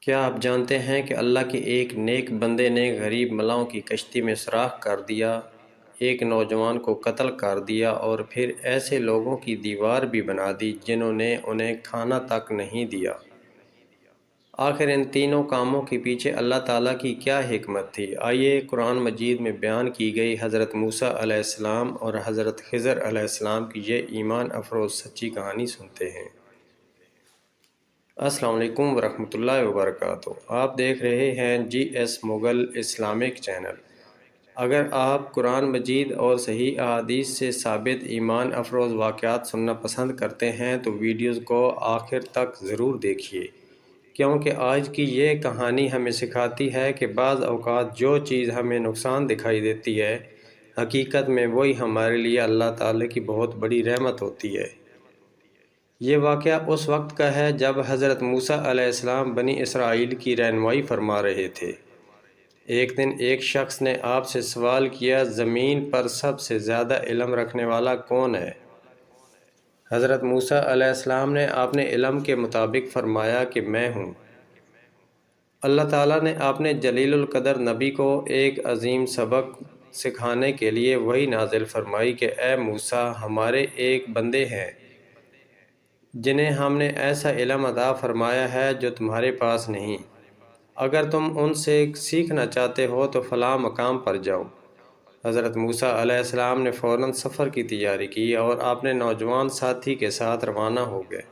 کیا آپ جانتے ہیں کہ اللہ کے ایک نیک بندے نے غریب ملاؤں کی کشتی میں سوراخ کر دیا، ایک نوجوان کو قتل کر دیا اور پھر ایسے لوگوں کی دیوار بھی بنا دی جنہوں نے انہیں کھانا تک نہیں دیا۔ آخر ان تینوں کاموں کے پیچھے اللہ تعالیٰ کی کیا حکمت تھی؟ آئیے قرآن مجید میں بیان کی گئی حضرت موسیٰ علیہ السلام اور حضرت خضر علیہ السلام کی یہ ایمان افروز سچی کہانی سنتے ہیں۔ السلام علیکم ورحمۃ اللہ وبرکاتہ۔ آپ دیکھ رہے ہیں جی ایس مغل اسلامک چینل۔ اگر آپ قرآن مجید اور صحیح احادیث سے ثابت ایمان افروز واقعات سننا پسند کرتے ہیں تو ویڈیوز کو آخر تک ضرور دیکھیے، کیونکہ آج کی یہ کہانی ہمیں سکھاتی ہے کہ بعض اوقات جو چیز ہمیں نقصان دکھائی دیتی ہے، حقیقت میں وہی ہمارے لیے اللہ تعالیٰ کی بہت بڑی رحمت ہوتی ہے۔ یہ واقعہ اس وقت کا ہے جب حضرت موسیٰ علیہ السلام بنی اسرائیل کی رہنمائی فرما رہے تھے۔ ایک دن ایک شخص نے آپ سے سوال کیا، زمین پر سب سے زیادہ علم رکھنے والا کون ہے؟ حضرت موسیٰ علیہ السلام نے اپنے علم کے مطابق فرمایا کہ میں ہوں۔ اللہ تعالیٰ نے اپنے جلیل القدر نبی کو ایک عظیم سبق سکھانے کے لیے وحی نازل فرمائی کہ اے موسیٰ، ہمارے ایک بندے ہیں جنہیں ہم نے ایسا علم عطا فرمایا ہے جو تمہارے پاس نہیں۔ اگر تم ان سے سیکھنا چاہتے ہو تو فلاں مقام پر جاؤ۔ حضرت موسیٰ علیہ السلام نے فوراً سفر کی تیاری کی اور اپنے نوجوان ساتھی کے ساتھ روانہ ہو گئے۔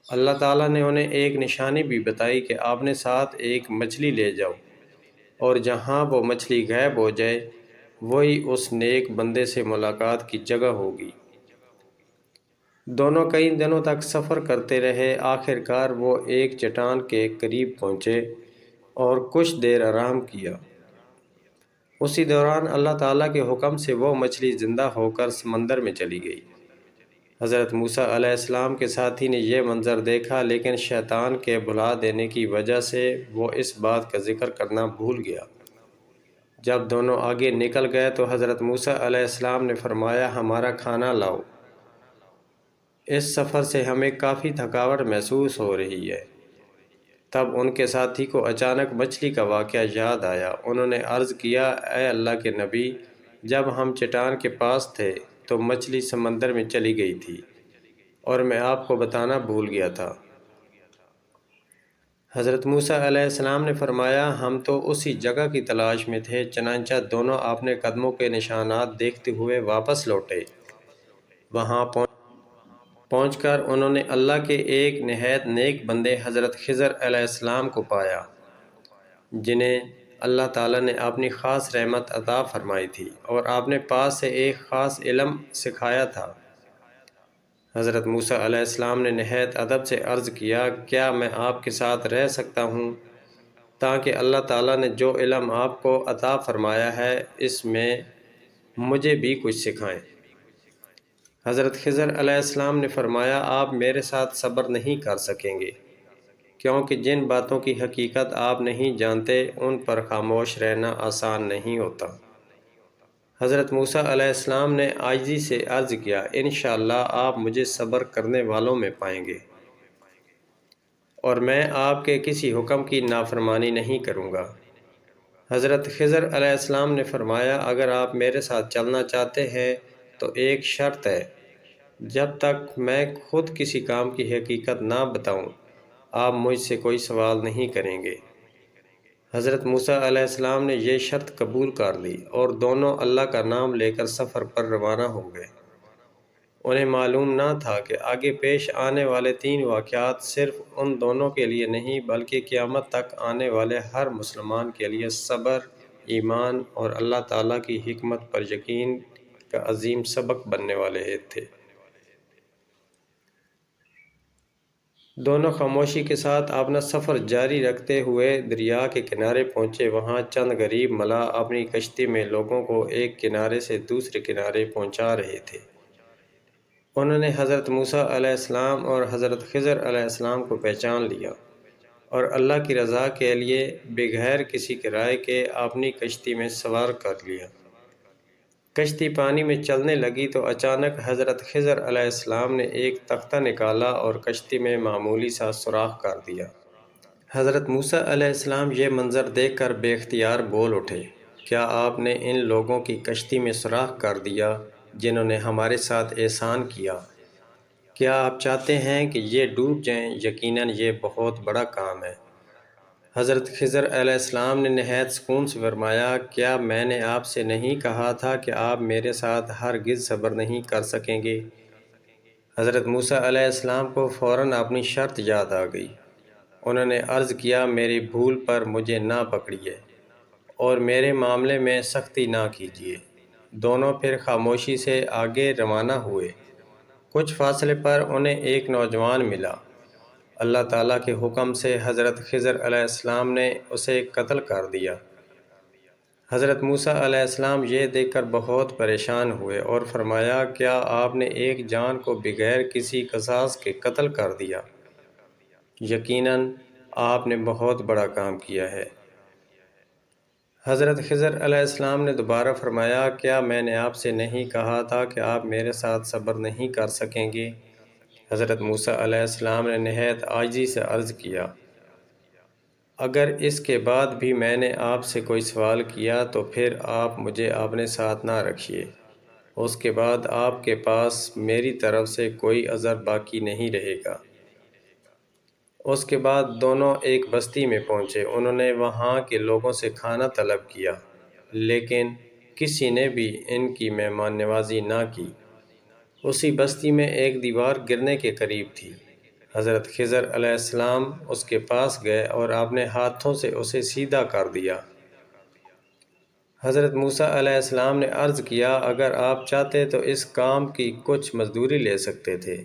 اللہ تعالیٰ نے انہیں ایک نشانی بھی بتائی کہ آپ نے ساتھ ایک مچھلی لے جاؤ، اور جہاں وہ مچھلی غائب ہو جائے وہی اس نیک بندے سے ملاقات کی جگہ ہوگی۔ دونوں کئی دنوں تک سفر کرتے رہے۔ آخر کار وہ ایک چٹان کے قریب پہنچے اور کچھ دیر آرام کیا۔ اسی دوران اللہ تعالیٰ کے حکم سے وہ مچھلی زندہ ہو کر سمندر میں چلی گئی۔ حضرت موسیٰ علیہ السلام کے ساتھی نے یہ منظر دیکھا، لیکن شیطان کے بھلا دینے کی وجہ سے وہ اس بات کا ذکر کرنا بھول گیا۔ جب دونوں آگے نکل گئے تو حضرت موسیٰ علیہ السلام نے فرمایا، ہمارا کھانا لاؤ، اس سفر سے ہمیں کافی تھکاوٹ محسوس ہو رہی ہے۔ تب ان کے ساتھی کو اچانک مچھلی کا واقعہ یاد آیا۔ انہوں نے عرض کیا، اے اللہ کے نبی، جب ہم چٹان کے پاس تھے تو مچھلی سمندر میں چلی گئی تھی اور میں آپ کو بتانا بھول گیا تھا۔ حضرت موسیٰ علیہ السلام نے فرمایا، ہم تو اسی جگہ کی تلاش میں تھے۔ چنانچہ دونوں اپنے قدموں کے نشانات دیکھتے ہوئے واپس لوٹے۔ وہاں پہنچ کر انہوں نے اللہ کے ایک نہایت نیک بندے حضرت خضر علیہ السلام کو پایا، جنہیں اللہ تعالیٰ نے اپنی خاص رحمت عطا فرمائی تھی اور اپنے پاس سے ایک خاص علم سکھایا تھا۔ حضرت موسیٰ علیہ السلام نے نہایت ادب سے عرض کیا، کیا میں آپ کے ساتھ رہ سکتا ہوں تاکہ اللہ تعالیٰ نے جو علم آپ کو عطا فرمایا ہے اس میں مجھے بھی کچھ سکھائیں۔ حضرت خضر علیہ السلام نے فرمایا، آپ میرے ساتھ صبر نہیں کر سکیں گے، کیونکہ جن باتوں کی حقیقت آپ نہیں جانتے ان پر خاموش رہنا آسان نہیں ہوتا۔ حضرت موسیٰ علیہ السلام نے عاجزی سے عرض کیا، انشاءاللہ آپ مجھے صبر کرنے والوں میں پائیں گے، اور میں آپ کے کسی حکم کی نافرمانی نہیں کروں گا۔ حضرت خضر علیہ السلام نے فرمایا، اگر آپ میرے ساتھ چلنا چاہتے ہیں تو ایک شرط ہے، جب تک میں خود کسی کام کی حقیقت نہ بتاؤں آپ مجھ سے کوئی سوال نہیں کریں گے۔ حضرت موسیٰ علیہ السلام نے یہ شرط قبول کر لی اور دونوں اللہ کا نام لے کر سفر پر روانہ ہو گئے۔ انہیں معلوم نہ تھا کہ آگے پیش آنے والے 3 واقعات صرف ان دونوں کے لیے نہیں بلکہ قیامت تک آنے والے ہر مسلمان کے لیے صبر، ایمان اور اللہ تعالیٰ کی حکمت پر یقین کا عظیم سبق بننے والے تھے۔ دونوں خاموشی کے ساتھ اپنا سفر جاری رکھتے ہوئے دریا کے کنارے پہنچے۔ وہاں چند غریب ملاح اپنی کشتی میں لوگوں کو ایک کنارے سے دوسرے کنارے پہنچا رہے تھے۔ انہوں نے حضرت موسیٰ علیہ السلام اور حضرت خضر علیہ السلام کو پہچان لیا اور اللہ کی رضا کے لیے بغیر کسی کرائے کے اپنی کشتی میں سوار کر لیا۔ کشتی پانی میں چلنے لگی تو اچانک حضرت خضر علیہ السلام نے ایک تختہ نکالا اور کشتی میں معمولی سا سوراخ کر دیا۔ حضرت موسیٰ علیہ السلام یہ منظر دیکھ کر بے اختیار بول اٹھے، کیا آپ نے ان لوگوں کی کشتی میں سوراخ کر دیا جنہوں نے ہمارے ساتھ احسان کیا؟ کیا آپ چاہتے ہیں کہ یہ ڈوب جائیں؟ یقیناً یہ بہت بڑا کام ہے۔ حضرت خضر علیہ السلام نے نہایت سکون سے فرمایا، کیا میں نے آپ سے نہیں کہا تھا کہ آپ میرے ساتھ ہرگز صبر نہیں کر سکیں گے؟ حضرت موسیٰ علیہ السلام کو فوراً اپنی شرط یاد آ گئی۔ انہوں نے عرض کیا، میری بھول پر مجھے نہ پکڑیے اور میرے معاملے میں سختی نہ کیجیے۔ دونوں پھر خاموشی سے آگے روانہ ہوئے۔ کچھ فاصلے پر انہیں ایک نوجوان ملا۔ اللہ تعالیٰ کے حکم سے حضرت خضر علیہ السلام نے اسے قتل کر دیا۔ حضرت موسیٰ علیہ السلام یہ دیکھ کر بہت پریشان ہوئے اور فرمایا، کیا آپ نے ایک جان کو بغیر کسی قصاص کے قتل کر دیا؟ یقیناً آپ نے بہت بڑا کام کیا ہے۔ حضرت خضر علیہ السلام نے دوبارہ فرمایا، کیا میں نے آپ سے نہیں کہا تھا کہ آپ میرے ساتھ صبر نہیں کر سکیں گے؟ حضرت موسیٰ علیہ السلام نے نہایت عاجزی سے عرض کیا، اگر اس کے بعد بھی میں نے آپ سے کوئی سوال کیا تو پھر آپ مجھے اپنے ساتھ نہ رکھیے، اس کے بعد آپ کے پاس میری طرف سے کوئی عذر باقی نہیں رہے گا۔ اس کے بعد دونوں ایک بستی میں پہنچے۔ انہوں نے وہاں کے لوگوں سے کھانا طلب کیا، لیکن کسی نے بھی ان کی مہمان نوازی نہ کی۔ اسی بستی میں ایک دیوار گرنے کے قریب تھی۔ حضرت خضر علیہ السلام اس کے پاس گئے اور اپنے ہاتھوں سے اسے سیدھا کر دیا۔ حضرت موسیٰ علیہ السلام نے عرض کیا، اگر آپ چاہتے تو اس کام کی کچھ مزدوری لے سکتے تھے۔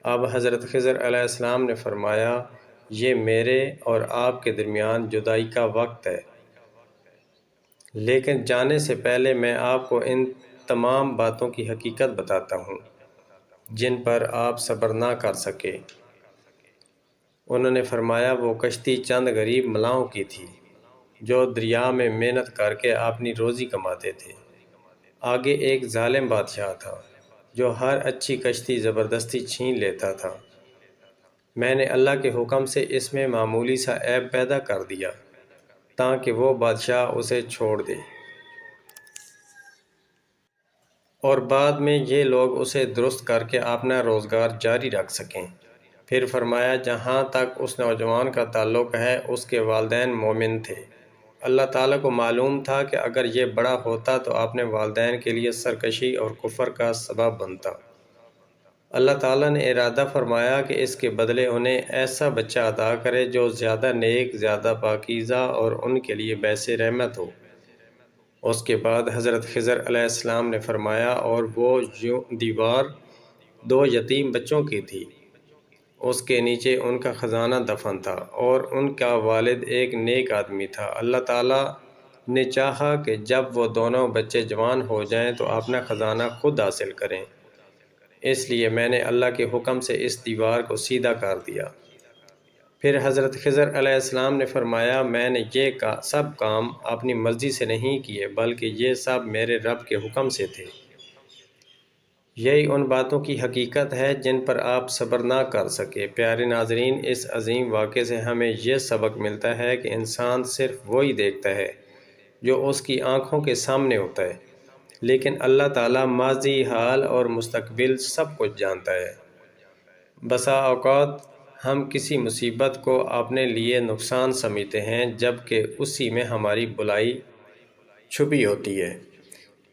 اب حضرت خضر علیہ السلام نے فرمایا، یہ میرے اور آپ کے درمیان جدائی کا وقت ہے، لیکن جانے سے پہلے میں آپ کو ان تمام باتوں کی حقیقت بتاتا ہوں جن پر آپ صبر نہ کر سکے۔ انہوں نے فرمایا، وہ کشتی چند غریب ملاؤں کی تھی جو دریا میں محنت کر کے اپنی روزی کماتے تھے۔ آگے ایک ظالم بادشاہ تھا جو ہر اچھی کشتی زبردستی چھین لیتا تھا۔ میں نے اللہ کے حکم سے اس میں معمولی سا عیب پیدا کر دیا تاکہ وہ بادشاہ اسے چھوڑ دے اور بعد میں یہ لوگ اسے درست کر کے اپنا روزگار جاری رکھ سکیں۔ پھر فرمایا، جہاں تک اس نوجوان کا تعلق ہے اس کے والدین مومن تھے۔ اللہ تعالیٰ کو معلوم تھا کہ اگر یہ بڑا ہوتا تو اپنے والدین کے لیے سرکشی اور کفر کا سبب بنتا۔ اللہ تعالیٰ نے ارادہ فرمایا کہ اس کے بدلے انہیں ایسا بچہ عطا کرے جو زیادہ نیک، زیادہ پاکیزہ اور ان کے لیے باعث رحمت ہو۔ اس کے بعد حضرت خضر علیہ السلام نے فرمایا، اور وہ دیوار 2 یتیم بچوں کی تھی، اس کے نیچے ان کا خزانہ دفن تھا اور ان کا والد ایک نیک آدمی تھا۔ اللہ تعالیٰ نے چاہا کہ جب وہ دونوں بچے جوان ہو جائیں تو اپنا خزانہ خود حاصل کریں، اس لیے میں نے اللہ کے حکم سے اس دیوار کو سیدھا کر دیا۔ پھر حضرت خضر علیہ السلام نے فرمایا، میں نے یہ سب کام اپنی مرضی سے نہیں کیے بلکہ یہ سب میرے رب کے حکم سے تھے۔ یہی ان باتوں کی حقیقت ہے جن پر آپ صبر نہ کر سکے۔ پیارے ناظرین، اس عظیم واقعے سے ہمیں یہ سبق ملتا ہے کہ انسان صرف وہی دیکھتا ہے جو اس کی آنکھوں کے سامنے ہوتا ہے، لیکن اللہ تعالیٰ ماضی، حال اور مستقبل سب کچھ جانتا ہے۔ بسا اوقات ہم کسی مصیبت کو اپنے لیے نقصان سمجھتے ہیں جبکہ اسی میں ہماری بھلائی چھپی ہوتی ہے۔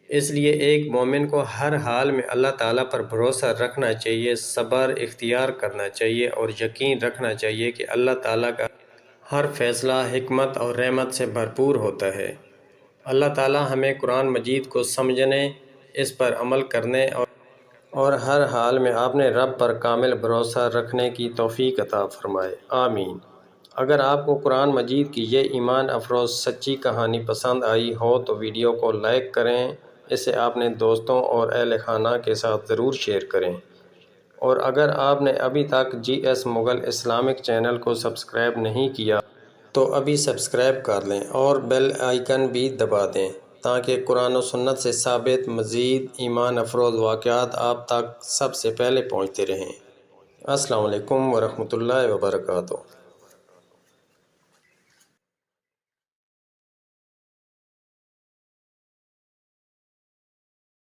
اس لیے ایک مومن کو ہر حال میں اللہ تعالیٰ پر بھروسہ رکھنا چاہیے، صبر اختیار کرنا چاہیے اور یقین رکھنا چاہیے کہ اللہ تعالیٰ کا ہر فیصلہ حکمت اور رحمت سے بھرپور ہوتا ہے۔ اللہ تعالیٰ ہمیں قرآن مجید کو سمجھنے، اس پر عمل کرنے اور ہر حال میں اپنے رب پر کامل بھروسہ رکھنے کی توفیق عطا فرمائے، آمین۔ اگر آپ کو قرآن مجید کی یہ ایمان افروز سچی کہانی پسند آئی ہو تو ویڈیو کو لائک کریں، اسے اپنے دوستوں اور اہل خانہ کے ساتھ ضرور شیئر کریں، اور اگر آپ نے ابھی تک جی ایس مغل اسلامک چینل کو سبسکرائب نہیں کیا تو ابھی سبسکرائب کر لیں اور بیل آئیکن بھی دبا دیں تاکہ قرآن و سنت سے ثابت مزید ایمان افروز واقعات آپ تک سب سے پہلے پہنچتے رہیں۔ السلام علیکم ورحمۃ اللہ وبرکاتہ۔